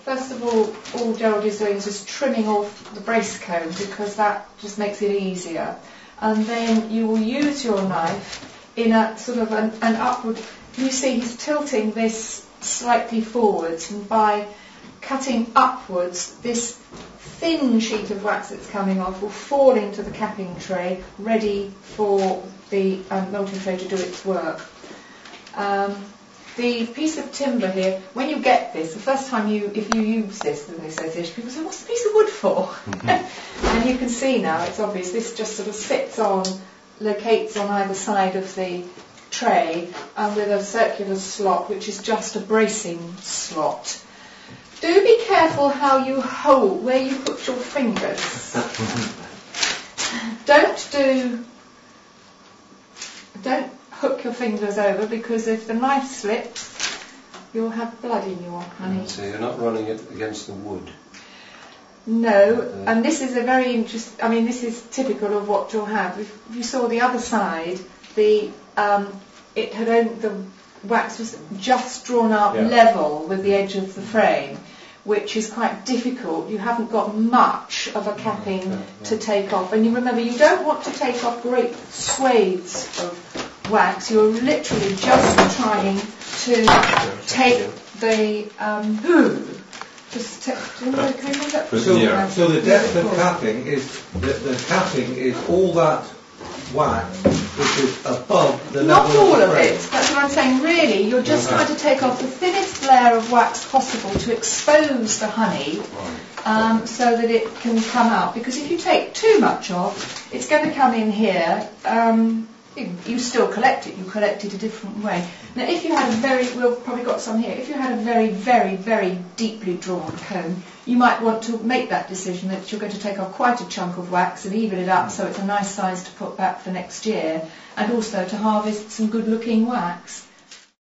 first of all Gerald is doing is just trimming off the brace comb, because that just makes it easier. And then you will use your knife in a sort of an upward. You see he's tilting this slightly forwards, and by cutting upwards, this thin sheet of wax that's coming off will fall into the capping tray, ready for the melting tray to do its work. The piece of timber here, when you get this, the first time if you use this in the association, people say, what's the piece of wood for? And you can see now, it's obvious, this just sort of sits on, locates on either side of the tray, and with a circular slot, which is just a bracing slot. Do be careful how you hold, where you put your fingers. Don't hook your fingers over, because if the knife slips, you'll have blood in your honey. So you're not running it against the wood? No, and this is a very interesting, I mean, this is typical of what you'll have. If you saw the other side, the wax was just drawn out level with the edge of the frame, which is quite difficult. You haven't got much of a capping to take off. And you remember, you don't want to take off great swathes of wax. You're literally just trying to take the So the depth of capping is the capping is all that wax which is above the level. Not all of it. That's what I'm saying. Really, you're just trying to take off the thinnest layer of wax possible to expose the honey, so that it can come out. Because if you take too much off, it's going to come in here. You still collect it. You collect it a different way. Now, if you had we've probably got some here. If you had a very, very, very deeply drawn comb, you might want to make that decision that you're going to take off quite a chunk of wax and even it up so it's a nice size to put back for next year, and also to harvest some good-looking wax.